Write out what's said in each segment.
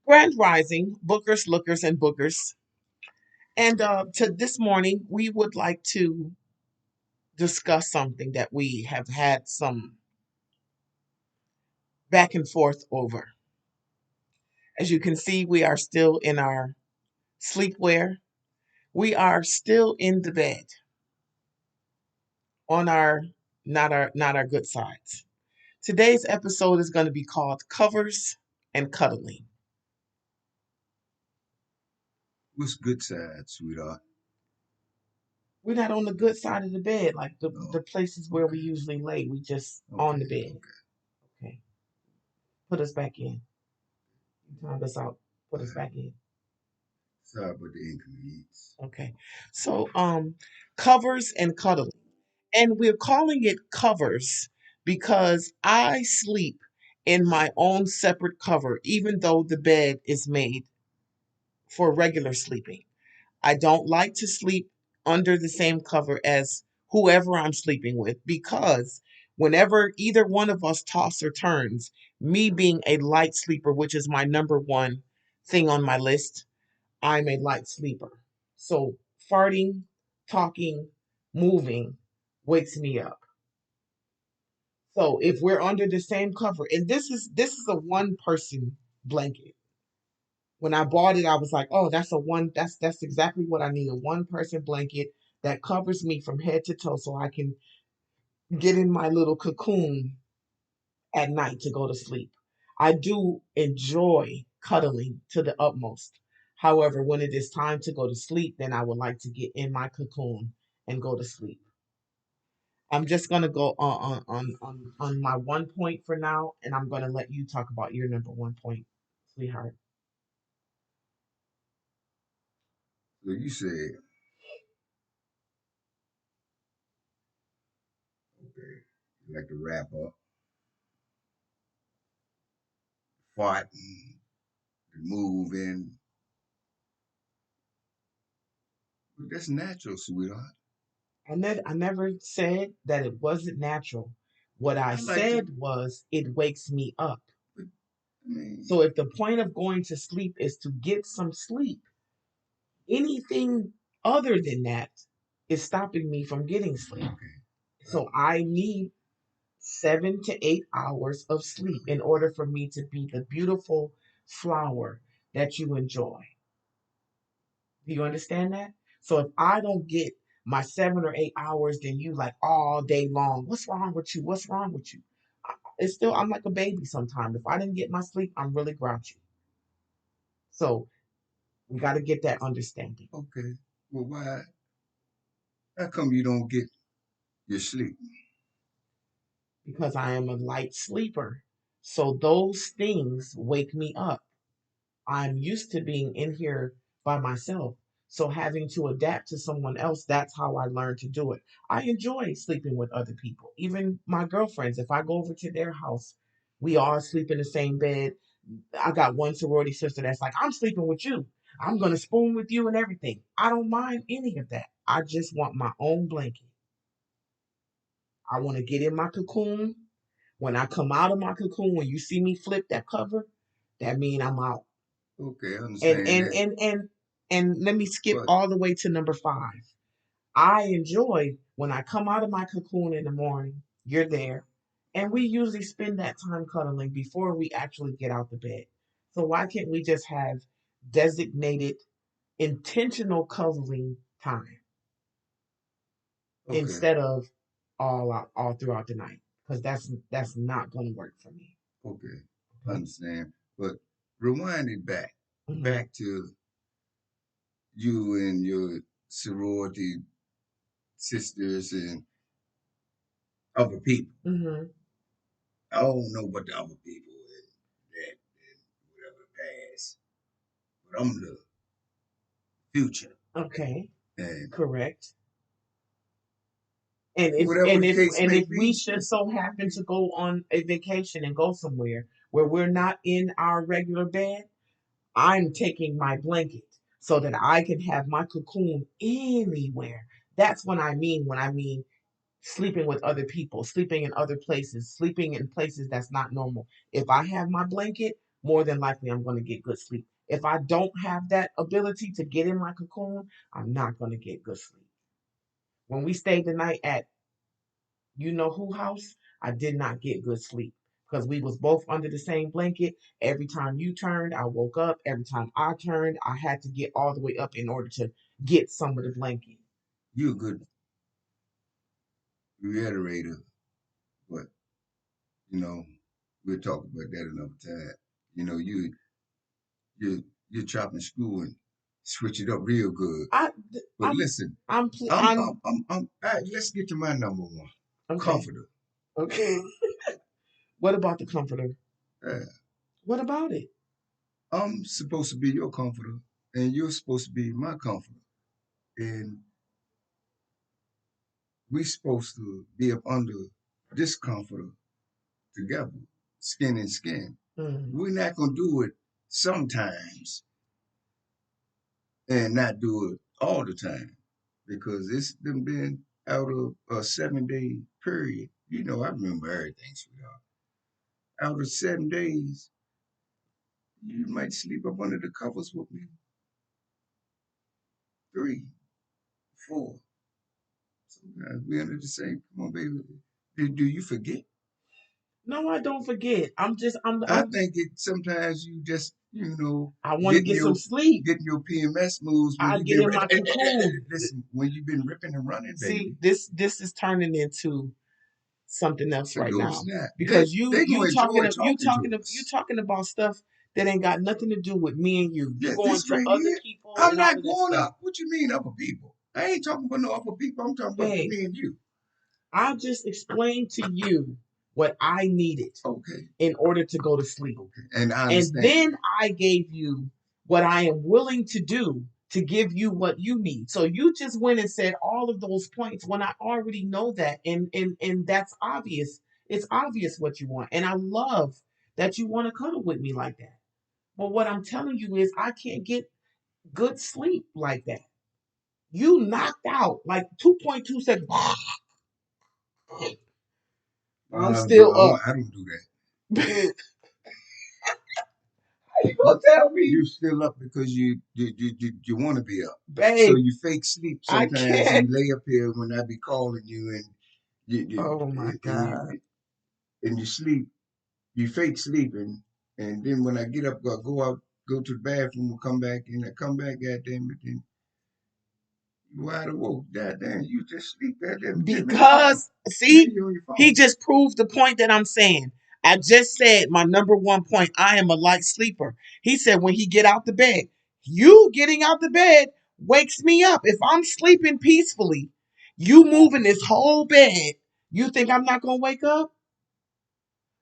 Grand Rising, Bookers, Lookers, and Bookers. And to this morning, we would like to discuss something that we have had some back and forth over. As you can see, we are still in our sleepwear. We are still in the bed on our not our good sides. Today's episode is going to be called Covers and Cuddling. What's good side, sweetheart? We're not on the good side of the bed, like the Oh, places where we okay, usually lay. We just on the okay, bed. okay. Okay. Put us back in. You timed us out. Put All us right. back in. Sorry about the inconvenience. Okay. So covers and cuddling. And we're calling it covers because I sleep in my own separate cover, even though the bed is made for regular sleeping. I don't like to sleep under the same cover as whoever I'm sleeping with because whenever either one of us toss or turns, me being a light sleeper, which is my number one thing on my list, I'm a light sleeper. So farting, talking, moving wakes me up. So if we're under the same cover, and this is a one person blanket. When I bought it, I was like, oh, that's exactly what I need. A one person blanket that covers me from head to toe so I can get in my little cocoon at night to go to sleep. I do enjoy cuddling to the utmost. However, when it is time to go to sleep, then I would like to get in my cocoon and go to sleep. I'm just gonna go on my one point for now, and I'm gonna let you talk about your number one point, sweetheart. So you said, okay, you like to wrap up, farting, the moving, but that's natural, sweetheart. I never said that it wasn't natural. What I I like to, said was it wakes me up. but I mean, So if the point of going to sleep is to get some sleep, anything other than that is stopping me from getting sleep. okay, So I need 7 to 8 hours of sleep in order for me to be the beautiful flower that you enjoy. Do you understand that? So if I don't get my 7 or 8 hours, then you like all day long. What's wrong with you? What's wrong with you? It's still I'm like a baby sometimes. If I didn't get my sleep, I'm really grouchy. So we got to get that understanding okay. Well, why? How come you don't get your sleep? because I am a light sleeper. So those things wake me up. I'm used to being in here by myself. So having to adapt to someone else, that's how I learned to do it. I enjoy sleeping with other people. Even my girlfriends, if I go over to their house, we all sleep in the same bed. I got one sorority sister that's like, I'm sleeping with you. I'm going to spoon with you and everything. I don't mind any of that. I just want my own blanket. I want to get in my cocoon. When I come out of my cocoon, when you see me flip that cover, that means I'm out. Okay, I And understand and that, and and and let me skip but all the way to number 5. I enjoy when I come out of my cocoon in the morning, you're there, and we usually spend that time cuddling before we actually get out the bed. So why can't we just have designated intentional cuddling time okay, instead of all out all throughout the night? Because that's not going to work for me. okay, I Okay. understand. But rewind it Hmm. back to you and your sorority sisters and other people. Hmm. I don't know what the other people that whatever past, but I'm the future, Okay. and Correct. And if whatever and the if case and may if we be. should so happen to go on a vacation and go somewhere where we're not in our regular bed, I'm taking my blanket so that I can have my cocoon anywhere. That's what I mean when I mean sleeping with other people, sleeping in other places, sleeping in places that's not normal. If I have my blanket, more than likely I'm going to get good sleep. If I don't have that ability to get in my cocoon, I'm not going to get good sleep. When we stayed the night at you know who house, I did not get good sleep because we was both under the same blanket. Every time you turned, I woke up. Every time I turned, I had to get all the way up in order to get some of the blanket. You're a good reiterator, but you know, we'll talk about that another time. You know, you you're chopping screw and switch it up real good. I, But I'm, listen, I'm, I'm let's get to my number one, okay. comforter. Okay. What about the comforter? Uh, What about it? I'm supposed to be your comforter, and you're supposed to be my comforter, and we supposed to be up under this comforter together, skin and skin. Mm. We're not gonna do it sometimes and not do it all the time because it's been out of a 7 day period. You know, I remember everything, sweetheart. Out of 7 days, you might sleep up under the covers with me. 3, 4. Sometimes we under the same. Come on, baby. Do you forget? No, I don't forget. I think it sometimes you just I want to getting get some your sleep. getting your PMS moves when I you've get been in my cocoon. listen when you've been ripping and running, See, baby. this is turning into something else right No, it's now not. because They gonna enjoy talking to you us. talking about stuff that ain't got nothing to do with me and you. You Yeah, going this to right other here. people I'm and all not of that going stuff, up. What you mean upper people? I ain't talking about no upper people. I'm talking about babe. me and you. I just explained to you what I needed Okay, in order to go to sleep. okay, and I And understand then that. I gave you what I am willing to do to give you what you need. So you just went and said all of those points when I already know that. And that's obvious. It's obvious what you want. And I love that you want to cuddle with me like that. But what I'm telling you is I can't get good sleep like that. You knocked out like 2.2 seconds. I'm still up. I don't do that. How you gonna You tell me? you still up because you want to be up. So Babe, you fake sleep I sometimes and can't. you lay up here when I be calling you and Oh my God. you sleep. You fake sleeping, and then when I get up, I go out, go to the bathroom, will come back, and I come back, goddamn it, and you wide awoke, goddamn, you just sleep, goddamn, 10 minutes later, Because, and then see, you're on your he phone. just proved the point that I'm saying. I just said my number one point. I am a light sleeper. He said when he get out the bed, you getting out the bed wakes me up. If I'm sleeping peacefully, you moving this whole bed, you think I'm not gonna wake up?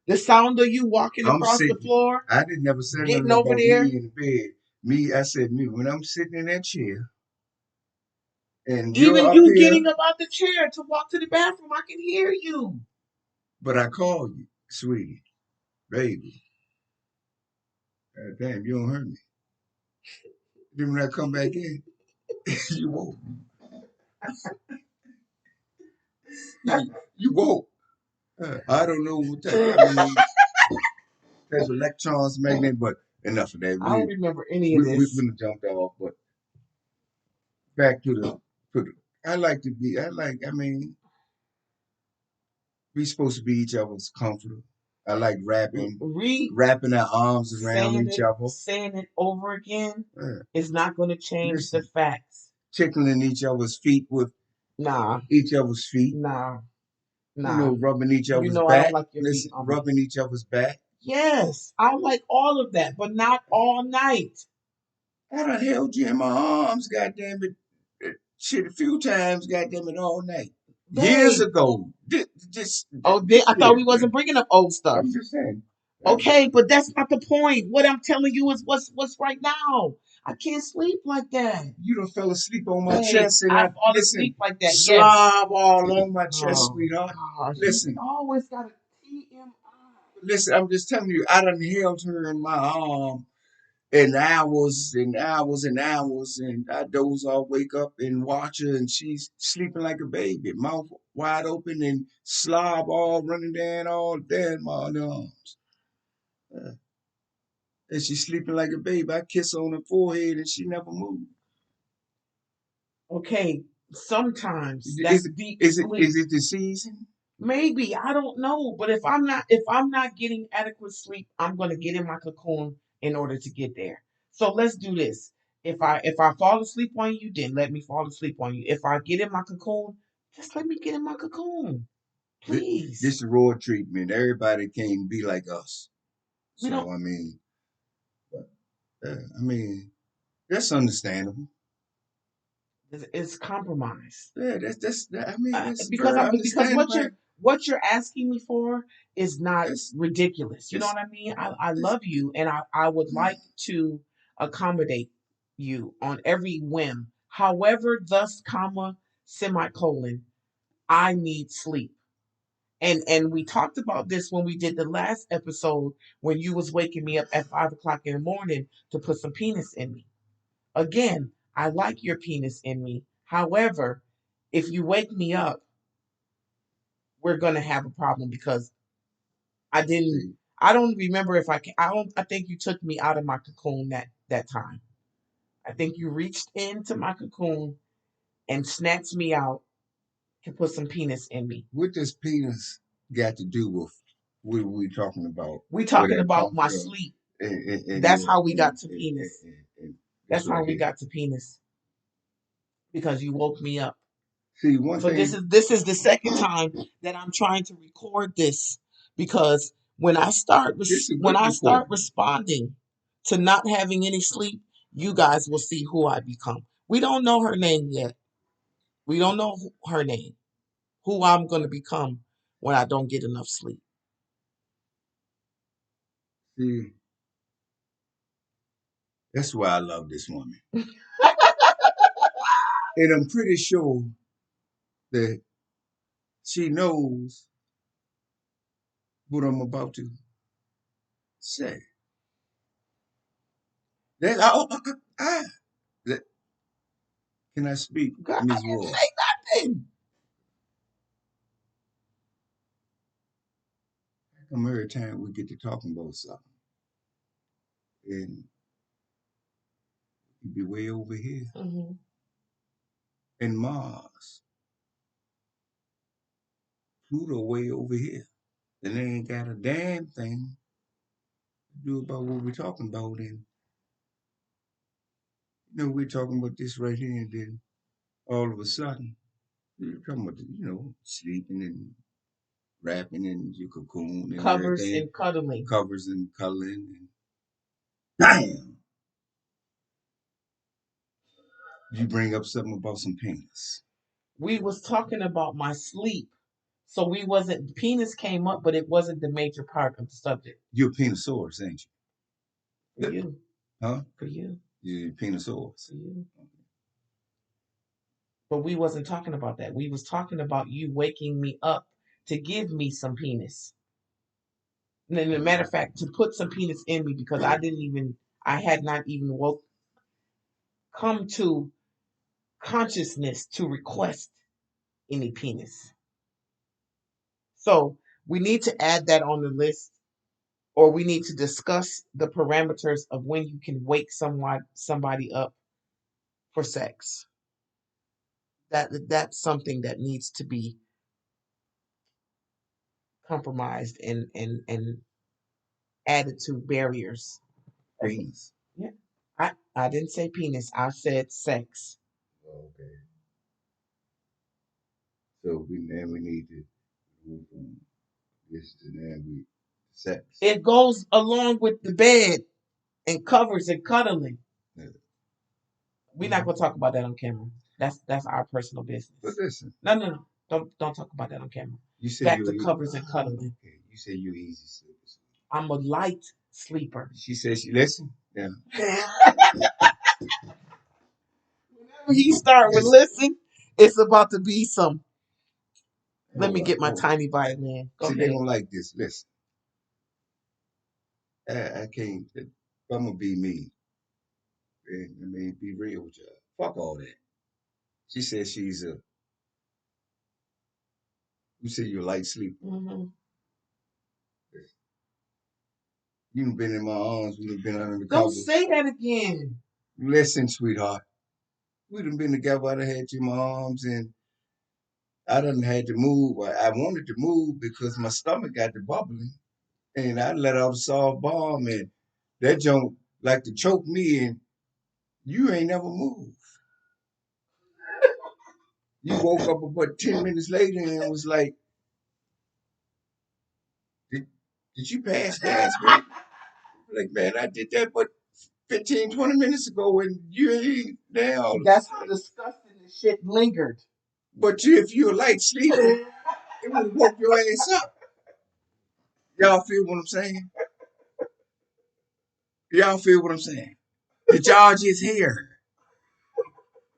The sound of you walking I'm across the sitting. floor, I didn't never say getting nothing over about me there, in the bed. Me, I said me when I'm sitting in that chair and you're even up you here, getting up out the chair to walk to the bathroom, I can hear you. but I call you, sweetie, baby. Damn, you don't hurt me. Then when I come back in, you woke. You woke. I don't know what that. I mean, there's electrons, magnet, but enough of that. I don't We remember any of we we this. we jumped off, but back to the. I like to be. I mean, we supposed to be each other's comforter. I like Re wrapping our arms around each other. saying it over again Uh, is not going to change the listen, facts. tickling each other's feet with Nah, each other's feet. nah, You nah. know, rubbing each You other's know I don't back. like your feet Listen, on me. rubbing each other's back. Yes, I like all of that, but not all night. I done held you in my arms, goddamn it. Shit, a few times, goddamn it, all night. Years Babe. ago. Oh, I thought Shit, we man. wasn't bringing up old stuff. I'm just saying. Okay, but that's not the point. What I'm telling you is what's right now. I can't sleep like that. You done fell asleep on my Babe, chest, and I I fall listen, asleep like that. Yes. slob all on my chest, Oh sweetheart. gosh, you Listen, always got a TMI. listen. I'm just telling you, I done held her in my arm and hours and hours and hours, and I doze off, wake up and watch her, and she's sleeping like a baby, mouth wide open and slob all running down all down my arms. Uh, and she's sleeping like a baby. I kiss her on the forehead and she never moved. Okay, sometimes Is that's it deep is it sleep. is it the season? Maybe I don't know, but if I'm not getting adequate sleep, I'm gonna get in my cocoon in order to get there. So let's do this. If I fall asleep on you, then let me fall asleep on you. If I get in my cocoon, just let me get in my cocoon, This, please. this is raw treatment. Everybody can't be like us. We don't. So I mean that's understandable. It's compromise. Yeah, that's Because very because what understandable. you're asking me for is not That's ridiculous. You know it's what I mean? I it's love you, and I would like to accommodate you on every whim. However, thus, comma, semicolon, I need sleep. And we talked about this when we did the last episode when you was waking me up at 5 o'clock in the morning to put some penis in me. Again, I like your penis in me. However, if you wake me up, we're gonna have a problem because I didn't. see I don't remember if I can. I don't. I think you took me out of my cocoon that time. I think you reached into my cocoon and snatched me out to put some penis in me. what does penis got to do with what we talking about? We Where talking that about come my from? sleep. And That's your how we got to penis. and this That's how right we here. got to penis because you woke me up. See, one So this thing. is this is the second time that I'm trying to record this because This is a when good I start recording. responding to not having any sleep, you guys will see who I become. We don't know her name yet. We don't know her name. Who I'm going to become when I don't get enough sleep. See, that's why I love this woman, and I'm pretty sure that she knows what I'm about to say. That that, can I speak, God, I Ms. didn't Roy? say nothing. Come every time we get to talking about something, and you be way over here, Mhm. and Mars, Pluto way over here, and they ain't got a damn thing to do about what we're talking about. And we're talking about this right here, and then all of a sudden, you're talking about sleeping and wrapping in your cocoon and Covers everything, and cuddling. covers and cuddling, and damn, you bring up something about some penis. We was talking about my sleep. So we wasn't penis came up, but it wasn't the major part of the subject. You're a penisaurus, ain't For you? you. Huh? For you. You're a penisaurus. For you. But we wasn't talking about that. We was talking about you waking me up to give me some penis. And as a matter of fact, to put some penis in me because I had not even come to consciousness to request any penis. So we need to add that on the list, or we need to discuss the parameters of when you can wake somebody up for sex. That's something that needs to be compromised and added to barriers. Penis. Yeah. I didn't say penis. I said sex. Okay. So we need to move from this to now we sex. It goes along with the bed and covers and cuddling. Yeah. We're not gonna talk about that on camera. That's our personal But business. listen, No. Don't talk about that on camera. you say Back you're to covers and cuddling. okay. You say you're easy sleeper. I'm a light sleeper. She says she listen. Yeah. Whenever he start with listen, it's about to be some. Let me Hold on, get my hold on. tiny violin. Go See, they ahead. don't like this. Listen, I can't. I'm gonna be me. I mean, be real with you. Fuck all that. She says she's a. You say you're a light sleeper. Hmm. You done been in my arms. We done been under the Don't covers. say that again. Listen, sweetheart. We done been together. I done had you in my arms, and I done had to move. I wanted to move because my stomach got to bubbling, and I let out a soft bomb, and that junk like to choke me, and you ain't never moved. You woke up about 10 minutes later and was like, did, did you pass gas, baby? Like, man, I did that but 15, 20 minutes ago and you ain't down. That's how disgusting this shit lingered. But if you were light sleeping, it would have woke your ass up. Y'all feel what I'm saying? Y'all feel what I'm saying? Did y'all just hear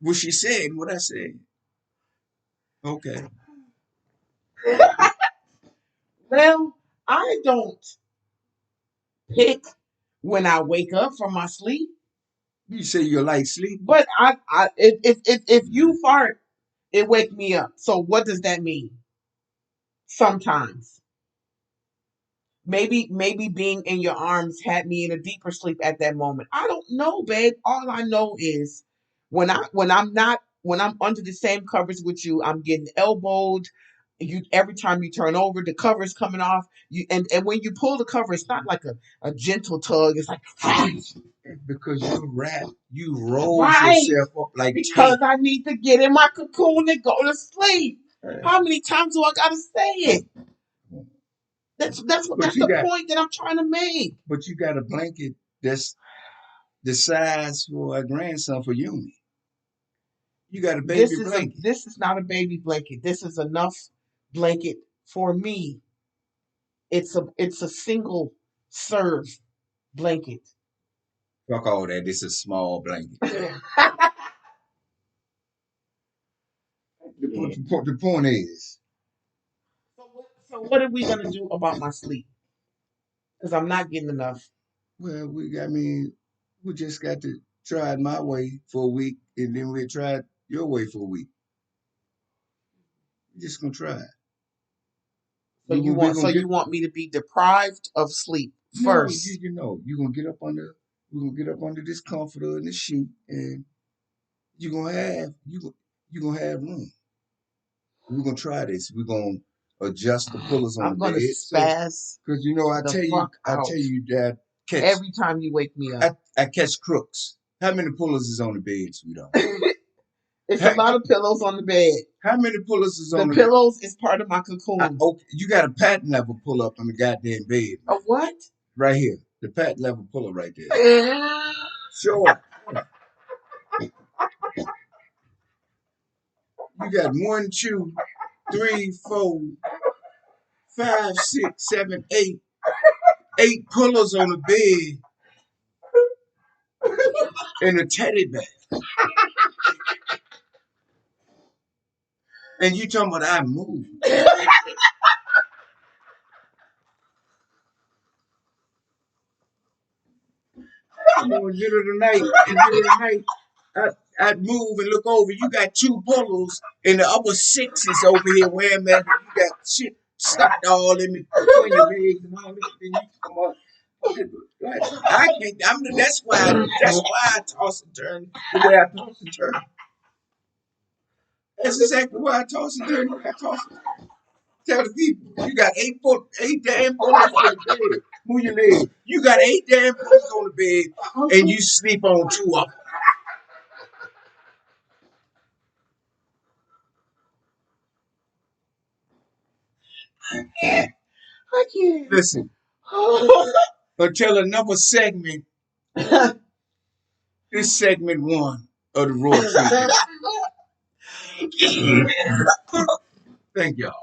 what she said, what I said? Okay. Well, I don't pick when I wake up from my sleep, You say you're light sleeping? but if you fart, it wake me up. So what does that mean? Sometimes. Maybe being in your arms had me in a deeper sleep at that moment. I don't know, babe. All I know is when I'm under the same covers with you, I'm getting elbowed. You every time you turn over, the cover's coming off. And when you pull the cover, it's not like a gentle tug. It's like Because you're wrapped. You roll right yourself up like because tape. I need to get in my cocoon and go to sleep. How many times do I gotta say it? But That's you the got point that I'm trying to make. but you got a blanket that's the size for a grandson for you. You got a baby blanket. This is not a baby blanket. This is enough blanket for me. It's a single serve blanket. Fuck all that. This is a small blanket. Yeah. The point is, So what are we gonna do about my sleep? Because I'm not getting enough. well, we just got to try it my way for a week, and then we'll try it your way for a week. We're just gonna try it. We're So gonna you get want me to be deprived of sleep no, first? you know, you're gonna get up under we're gonna get up under this comforter and this sheet, and you're gonna have you gonna have room. We're gonna try this. We're gonna adjust the pillows on the I'm gonna bed. So, spaz because you know, the fuck I out tell you that catch, every time you wake me up. I catch crooks. How many pillows is on the bed, sweetheart? It's a How, lot of pillows on the bed. how many pillows is The on the bed? pillows is part of my cocoon. Okay, you got a patent level pull up on the goddamn bed, A man. what? Right here, the patent level pull up right there. I Sure, you got one, two, three, four, five, six, seven, eight pillows on the bed and a teddy bear. And you talking about I moved. You know, in the middle of the night, I'd move and look over. You got two pillows, and the other six is over here where I'm at. You got shit stuck all in between your legs and all that. Then you come on. Like, I can't. That's why I toss and turn the way I toss and turn. That's exactly why I toss and turn the way I toss and turn. Tell the people you got eight damn pillows on the bed. Move your legs. You got eight damn pillows on the bed, and you sleep on two of them. can't. Listen, until another segment, this segment one of the Roye treatment. Thank y'all.